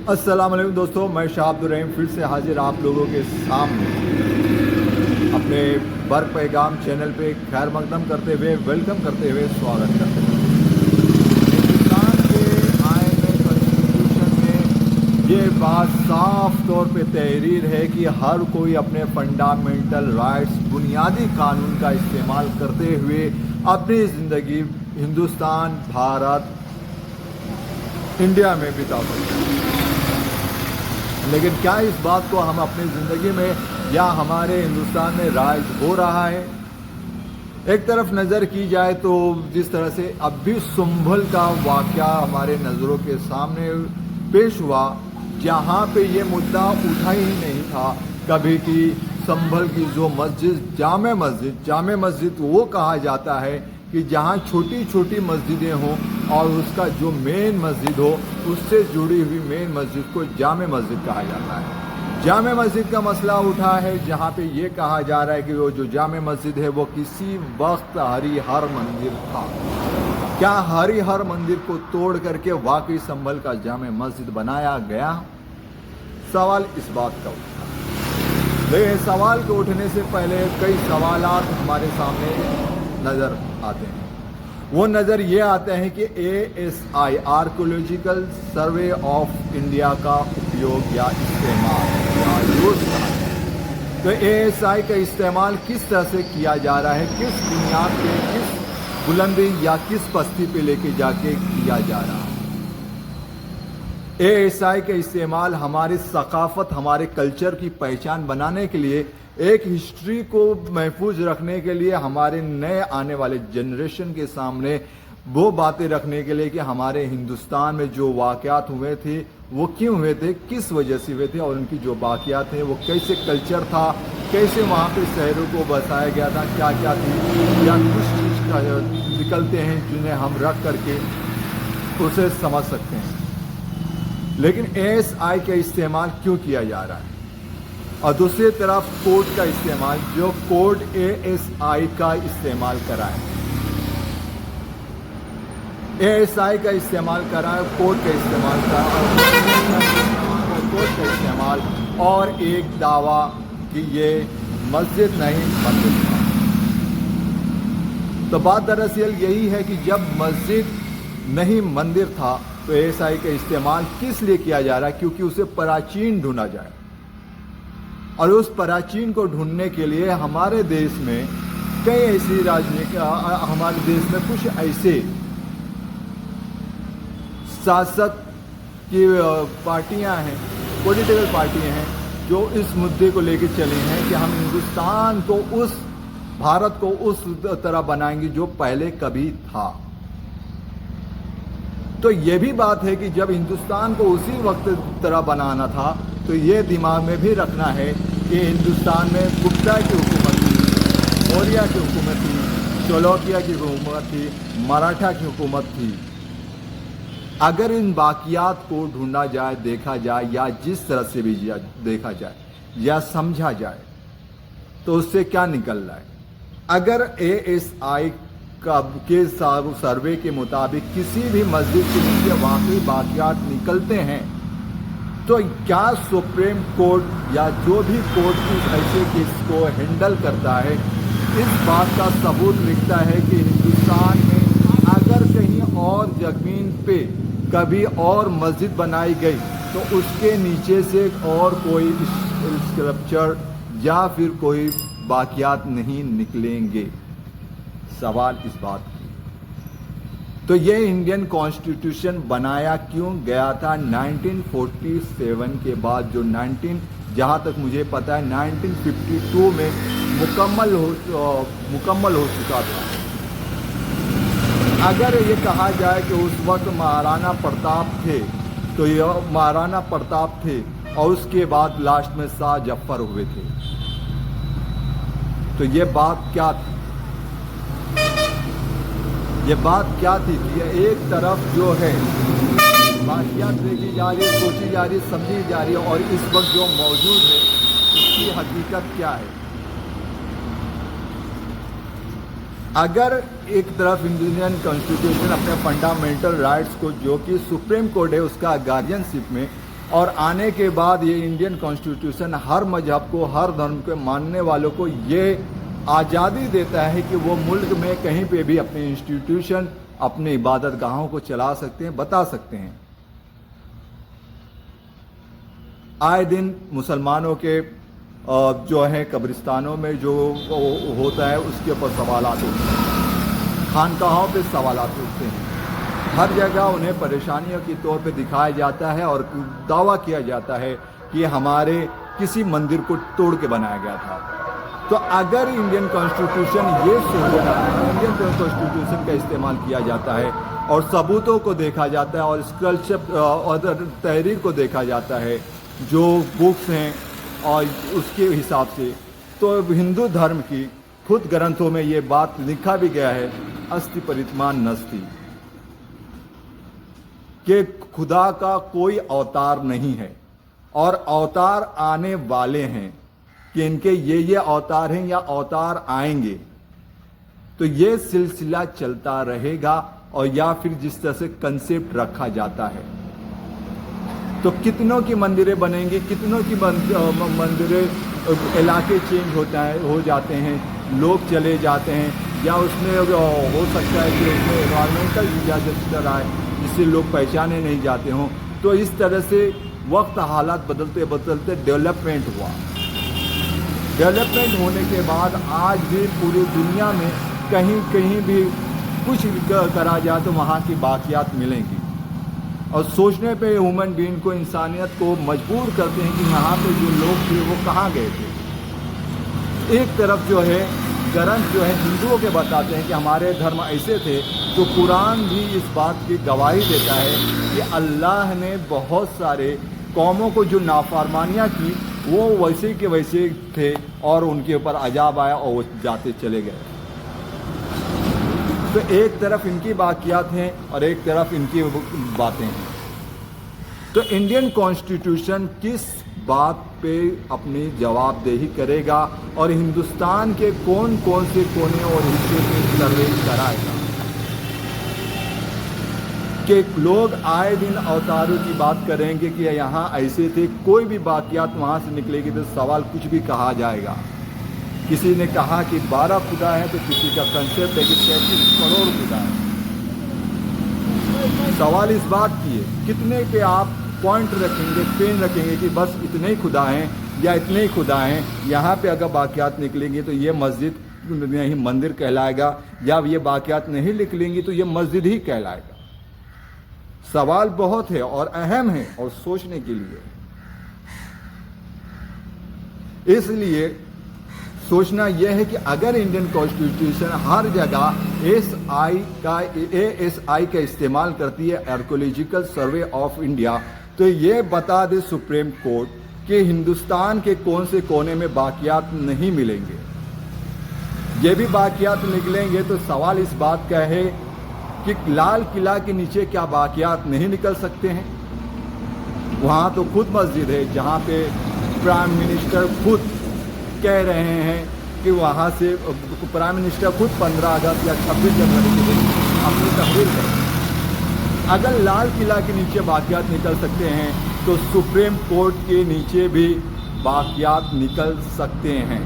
अस्सलाम वालेकुम दोस्तों, मैं शाह अब्दुल रहीम फिर से हाजिर आप लोगों के सामने अपने बर पैगाम चैनल पे खैर मकदम करते हुए, वेलकम करते हुए, स्वागत करते हुए। हिंदुस्तान के आईन में, कॉन्स्टिट्यूशन में ये बात साफ तौर पे तहरीर है कि हर कोई अपने फंडामेंटल राइट्स, बुनियादी कानून का इस्तेमाल करते हुए अपनी ज़िंदगी हिंदुस्तान, भारत, इंडिया में बिता सकते हैं। लेकिन क्या इस बात को हम अपनी ज़िंदगी में या हमारे हिंदुस्तान में राइज हो रहा है? एक तरफ नज़र की जाए तो जिस तरह से अब भी संभल का वाक़या हमारे नज़रों के सामने पेश हुआ, जहाँ पे ये मुद्दा उठा ही नहीं था कभी कि संभल की जो मस्जिद जामे मस्जिद वो कहा जाता है कि जहाँ छोटी छोटी मस्जिदें हों और उसका जो मेन मस्जिद हो उससे जुड़ी हुई मेन मस्जिद को जामे मस्जिद कहा जाता है। जामे मस्जिद का मसला उठा है जहाँ पे ये कहा जा रहा है कि वो जो जामे मस्जिद है वो किसी वक्त हरिहर मंदिर था। क्या हरिहर मंदिर को तोड़ करके वाकई संभल का जामे मस्जिद बनाया गया? सवाल इस बात का उठा। लेकिन सवाल के उठने से पहले कई सवालात हमारे सामने नज़र आते हैं। वो नज़र ये आते हैं कि ASI archaeological survey of India का उपयोग या इस्तेमाल या यूज़ तो ASI का इस्तेमाल किस तरह से किया जा रहा है, किस बुनियाद पे, किस बुलंदी या किस पस्ती पे लेके जाके किया जा रहा है। ASI का इस्तेमाल हमारी सकाफत, हमारे कल्चर की पहचान बनाने के लिए, एक हिस्ट्री को महफूज रखने के लिए, हमारे नए आने वाले जनरेशन के सामने वो बातें रखने के लिए कि हमारे हिंदुस्तान में जो वाक़यात हुए थे वो क्यों हुए थे, किस वजह से हुए थे और उनकी जो बाक़ियात हैं वो कैसे कल्चर था, कैसे वहाँ पे शहरों को बसाया गया था, क्या क्या थी या कुछ चीज़ का निकलते हैं जिन्हें हम रख करके उसे समझ सकते हैं। लेकिन ASI का इस्तेमाल क्यों किया जा रहा है? और दूसरी तरफ कोड का इस्तेमाल, जो कोड ASI का इस्तेमाल करा है, ASI का इस्तेमाल करा है, कोड का इस्तेमाल करा है, कोड का इस्तेमाल और एक दावा कि ये मस्जिद नहीं मंदिर था। तो बात दरअसल यही है कि जब मस्जिद नहीं मंदिर था तो ASI का इस्तेमाल किस लिए किया जा रहा है? क्योंकि उसे प्राचीन ढूंढा जाए और उस प्राचीन को ढूंढने के लिए हमारे देश में कई ऐसी हमारे देश में कुछ ऐसे शासक की पार्टियां हैं, पॉलिटिकल पार्टियां हैं जो इस मुद्दे को लेकर चले हैं कि हम हिंदुस्तान को, उस भारत को उस तरह बनाएंगे जो पहले कभी था। तो ये भी बात है कि जब हिंदुस्तान को उसी वक्त तरह बनाना था तो ये दिमाग में भी रखना है कि हिंदुस्तान में गुप्ता की हुकूमत थी, मौर्य की हुकूमत थी, चालुक्य की हुकूमत थी, मराठा की हुकूमत थी। अगर इन बाक़ियात को ढूंढा जाए, देखा जाए या जिस तरह से भी देखा जाए या समझा जाए तो उससे क्या निकल रहा है? अगर ASI के सर्वे के मुताबिक किसी भी मस्जिद के नीचे वाकई बाक़ियात निकलते हैं तो क्या सुप्रीम कोर्ट या जो भी कोर्ट इस ऐसे केस को हैंडल करता है इस बात का सबूत लिखता है कि हिंदुस्तान में अगर कहीं और ज़मीन पे कभी और मस्जिद बनाई गई तो उसके नीचे से और कोई स्कल्पचर या फिर कोई बाक़ियात नहीं निकलेंगे। सवाल इस बात की। तो ये इंडियन कॉन्स्टिट्यूशन बनाया क्यों गया था 1947 के बाद, जो जहाँ तक मुझे पता है 1952 में मुकम्मल हो चुका था। अगर ये कहा जाए कि उस वक्त महाराणा प्रताप थे तो ये महाराणा प्रताप थे और उसके बाद लास्ट में शाह जफर हुए थे, तो ये बात क्या थी? ये बात क्या थी कि एक तरफ जो है बाक़ियात देखी जा रही है, सोची जा रही है, समझी जा रही है और इस वक्त जो मौजूद है उसकी हकीकत क्या है? अगर एक तरफ इंडियन कॉन्स्टिट्यूशन अपने फंडामेंटल राइट्स को, जो कि सुप्रीम कोर्ट है उसका गार्जियनशिप में, और आने के बाद ये इंडियन कॉन्स्टिट्यूशन हर मजहब को, हर धर्म के मानने वालों को ये आज़ादी देता है कि वो मुल्क में कहीं पे भी अपने इंस्टीट्यूशन, अपने इबादत गाहों को चला सकते हैं, बता सकते हैं। आए दिन मुसलमानों के जो है कब्रिस्तानों में जो होता है उसके ऊपर सवालात उठते हैं, खानकाहों पे सवालात उठते हैं, हर जगह उन्हें परेशानियों के तौर पे दिखाया जाता है और दावा किया जाता है कि हमारे किसी मंदिर को तोड़ के बनाया गया था। तो अगर इंडियन कॉन्स्टिट्यूशन ये इंडियन कॉन्स्टिट्यूशन का इस्तेमाल किया जाता है और सबूतों को देखा जाता है और स्कॉलरशिप और तहरीर को देखा जाता है, जो बुक्स हैं और उसके हिसाब से, तो हिंदू धर्म की खुद ग्रंथों में ये बात लिखा भी गया है, अस्ति परितमान नस्ति, कि खुदा का कोई अवतार नहीं है और अवतार आने वाले हैं, कि इनके ये अवतार हैं या अवतार आएंगे। तो ये सिलसिला चलता रहेगा और या फिर जिस तरह से कंसेप्ट रखा जाता है, तो कितनों की मंदिरें बनेंगी, कितनों की मंदिरें, इलाके चेंज हो जाते हैं, लोग चले जाते हैं, या उसमें हो सकता है कि उसमें एनवायरमेंटल डिजास्टर आए जिससे लोग पहचाने नहीं जाते हों। तो इस तरह से वक्त हालात बदलते बदलते डेवलपमेंट हुआ। डेवलपमेंट होने के बाद आज भी पूरी दुनिया में कहीं कहीं भी कुछ करा जाए तो वहाँ की बाकियात मिलेंगी, और सोचने पे ह्यूमन बीइंग को, इंसानियत को मजबूर करते हैं कि यहाँ पे जो लोग थे वो कहाँ गए थे। एक तरफ जो है ग्रंथ जो है हिंदुओं के बताते हैं कि हमारे धर्म ऐसे थे, तो कुरान भी इस बात की गवाही देता है कि अल्लाह ने बहुत सारे कौमों को जो नाफरमानियाँ की वो वैसे के वैसे थे और उनके ऊपर अजाब आया और वो जाते चले गए। तो एक तरफ इनकी बाकियात हैं और एक तरफ इनकी बातें हैं। तो इंडियन कॉन्स्टिट्यूशन किस बात पे अपनी जवाबदेही करेगा और हिंदुस्तान के कौन कौन से कोने और हिस्से में सर्वे कराएगा, कि लोग आए दिन अवतारों की बात करेंगे कि यहाँ ऐसे थे, कोई भी बाकियात वहाँ से निकलेगी तो सवाल कुछ भी कहा जाएगा। किसी ने कहा कि 12 खुदा है, तो किसी का कंसेप्ट है कि 33 करोड़ खुदा है। सवाल इस बात की है कितने पे आप पॉइंट रखेंगे, पेन रखेंगे कि बस इतने ही खुदा हैं या इतने ही खुदा हैं। यहाँ पे अगर बाकियात निकलेंगी तो ये मस्जिद नहीं मंदिर कहलाएगा, या ये बाकियात नहीं निकलेंगी तो ये मस्जिद ही कहलाएगा। सवाल बहुत है और अहम है और सोचने के लिए। इसलिए सोचना यह है कि अगर इंडियन कॉन्स्टिट्यूशन हर जगह एएसआई का इस्तेमाल करती है, आर्कियोलॉजिकल सर्वे ऑफ इंडिया, तो ये बता दे सुप्रीम कोर्ट कि हिंदुस्तान के कौन से कोने में बाकियात नहीं मिलेंगे। ये भी बाकियात निकलेंगे तो सवाल इस बात का है कि लाल किला के नीचे क्या बाकियात नहीं निकल सकते हैं? वहाँ तो खुद मस्जिद है जहाँ पे प्राइम मिनिस्टर खुद कह रहे हैं कि वहाँ से प्राइम मिनिस्टर खुद 15 अगस्त या 26 जनवरी के दिन अपनी तकरीर करें। अगर लाल किला के नीचे बाकियात निकल सकते हैं तो सुप्रीम कोर्ट के नीचे भी बाकियात निकल सकते हैं।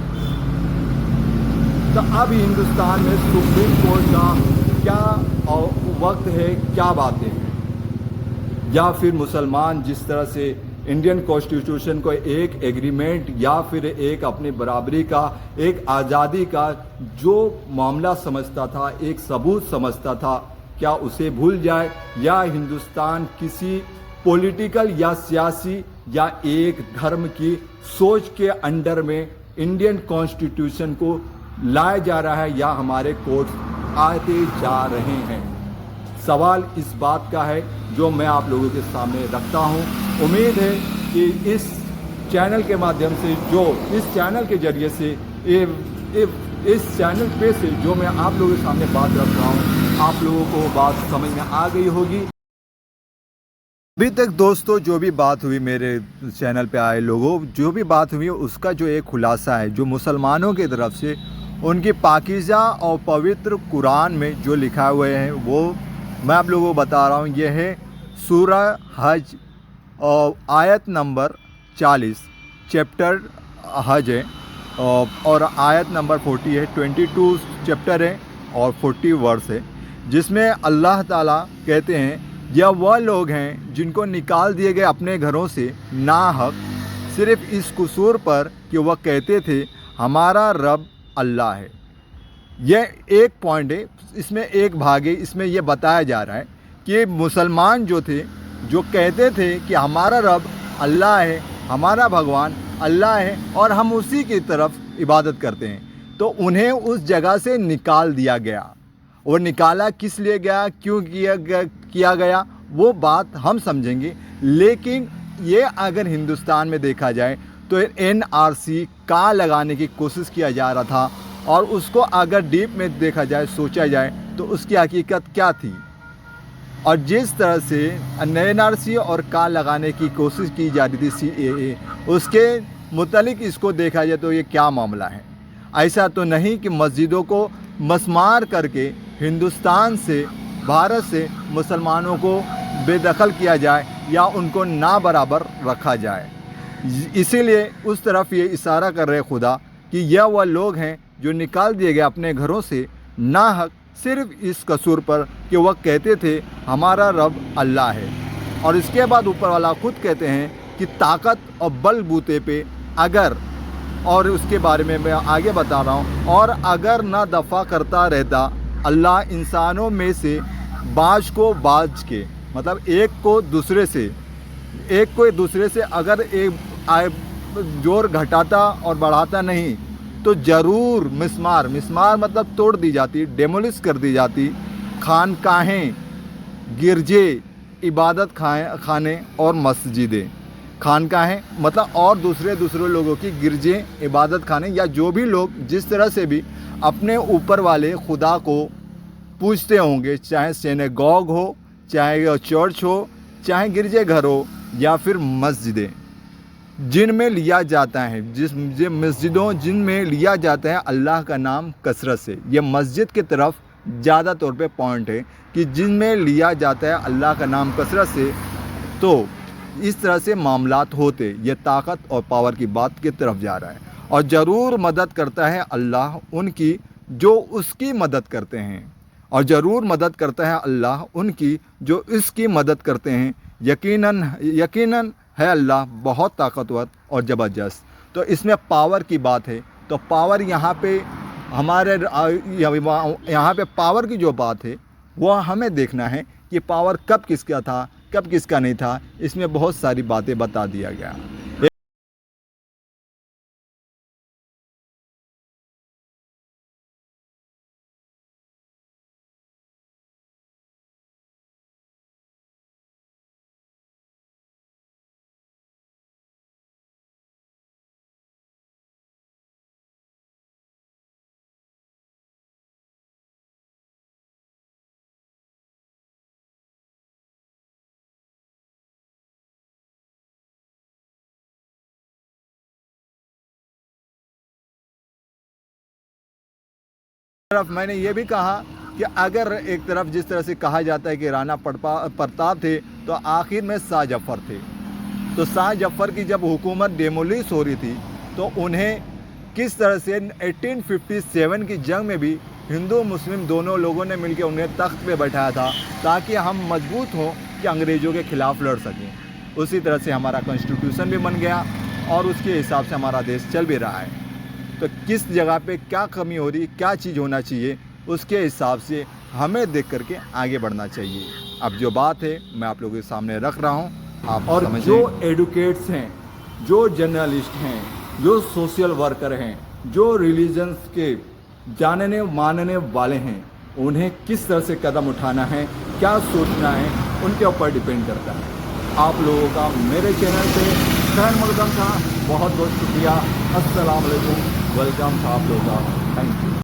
तो अब हिंदुस्तान में सुप्रीम कोर्ट का क्या वक्त है, क्या बातें हैं, या फिर मुसलमान जिस तरह से इंडियन कॉन्स्टिट्यूशन को एक एग्रीमेंट या फिर एक अपनी बराबरी का, एक आज़ादी का जो मामला समझता था, एक सबूत समझता था, क्या उसे भूल जाए, या हिंदुस्तान किसी पॉलिटिकल या सियासी या एक धर्म की सोच के अंडर में इंडियन कॉन्स्टिट्यूशन को लाया जा रहा है, या हमारे कोर्ट आते जा रहे हैं। सवाल इस बात का है जो मैं आप लोगों के सामने रखता हूं। उम्मीद है कि इस चैनल के माध्यम से, जो इस चैनल के जरिए से, इस चैनल पे से जो मैं आप लोगों के सामने बात रख रहा हूं, आप लोगों को बात समझ में आ गई होगी। अभी तक दोस्तों जो भी बात हुई, मेरे चैनल पे आए लोगों, जो भी बात हुई उसका जो एक खुलासा है, जो मुसलमानों की तरफ से उनकी पाकीज़ा और पवित्र कुरान में जो लिखा हुए हैं वो मैं आप लोगों को बता रहा हूँ। यह है सूरह हज आयत नंबर 40 चैप्टर हज है और आयत नंबर 40 है, 22 चैप्टर है और 40 वर्स है, जिसमें अल्लाह ताला कहते हैं यह वह लोग हैं जिनको निकाल दिए गए अपने घरों से नाहक सिर्फ़ इस कसूर पर कि वह कहते थे हमारा रब अल्लाह है। यह एक पॉइंट है, इसमें एक भाग है, इसमें यह बताया जा रहा है कि मुसलमान जो थे, जो कहते थे कि हमारा रब अल्लाह है, हमारा भगवान अल्लाह है और हम उसी की तरफ इबादत करते हैं, तो उन्हें उस जगह से निकाल दिया गया। और निकाला किस लिए गया, क्यों किया गया, वो बात हम समझेंगे। लेकिन ये अगर हिंदुस्तान में देखा जाए तो NRC का लगाने की कोशिश किया जा रहा था, और उसको अगर डीप में देखा जाए, सोचा जाए तो उसकी हकीकत क्या थी, और जिस तरह से NRC और का लगाने की कोशिश की जा रही थी CAA, उसके मुतालिक इसको देखा जाए तो ये क्या मामला है। ऐसा तो नहीं कि मस्जिदों को मसमार करके हिंदुस्तान से, भारत से मुसलमानों को बेदखल किया जाए या उनको ना बराबर रखा जाए। इसीलिए उस तरफ ये इशारा कर रहे खुदा कि यह वह लोग हैं जो निकाल दिए गए अपने घरों से नाहक सिर्फ इस कसूर पर कि वह कहते थे हमारा रब अल्लाह है। और इसके बाद ऊपर वाला खुद कहते हैं कि ताकत और बल बूते पे अगर, और उसके बारे में मैं आगे बता रहा हूँ, और अगर ना दफ़ा करता रहता अल्लाह इंसानों में से बाज को बाज के, मतलब एक को दूसरे से अगर एक जोर घटाता और बढ़ाता नहीं तो ज़रूर मिस्मार मतलब तोड़ दी जाती, डेमोलिश कर दी जाती खानकाहें, गिरजे, इबादत खाने और मस्जिदें। खानकाहें मतलब और दूसरे लोगों की गिरजे, इबादत खाने, या जो भी लोग जिस तरह से भी अपने ऊपर वाले खुदा को पूजते होंगे, चाहे सिनेगॉग हो, चाहे चर्च हो, चाहे गिरजे घर हो, या फिर मस्जिदें जिनमें लिया जाता है, मस्जिदों जिनमें लिया जाता है अल्लाह का नाम कसरत से। ये मस्जिद की तरफ ज़्यादा तौर पे पॉइंट है कि जिनमें लिया जाता है अल्लाह का नाम कसरत से, तो इस तरह से मामलात होते, ये ताकत और पावर की बात की तरफ जा रहा है। और ज़रूर मदद करता है अल्लाह उनकी जो उसकी मदद करते हैं, और ज़रूर मदद करता है अल्लाह उनकी जो इसकी मदद करते हैं। यकीनन है अल्लाह बहुत ताकतवर और ज़बरदस्त। तो इसमें पावर की बात है, तो पावर यहाँ पे हमारे यहाँ पे पावर की जो बात है वो हमें देखना है कि पावर कब किसका था, कब किसका नहीं था। इसमें बहुत सारी बातें बता दिया गया। तरफ मैंने ये भी कहा कि अगर एक तरफ जिस तरह से कहा जाता है कि राणा प्रताप थे, तो आखिर में शाह जफ़र थे। तो शाह जफ़र की जब हुकूमत डेमोलिश हो रही थी तो उन्हें किस तरह से 1857 की जंग में भी हिंदू मुस्लिम दोनों लोगों ने मिलकर उन्हें तख्त पे बैठाया था ताकि हम मजबूत हों कि अंग्रेज़ों के ख़िलाफ़ लड़ सकें। उसी तरह से हमारा कॉन्स्टिट्यूशन भी बन गया और उसके हिसाब से हमारा देश चल भी रहा है। तो किस जगह पे क्या कमी हो रही, क्या चीज़ होना चाहिए, उसके हिसाब से हमें देख करके आगे बढ़ना चाहिए। अब जो बात है मैं आप लोगों के सामने रख रहा हूँ, आप और जो एडुकेट्स हैं, जो जर्नलिस्ट हैं, जो सोशल वर्कर हैं, जो रिलीजन्स के जानने मानने वाले हैं, उन्हें किस तरह से कदम उठाना है, क्या सोचना है, उनके ऊपर डिपेंड करता है। आप लोगों का मेरे चैनल पे खैर मकदम था, बहुत बहुत शुक्रिया। अस्सलाम वालेकुम, वेलकम था आप लोगों का, थैंक यू।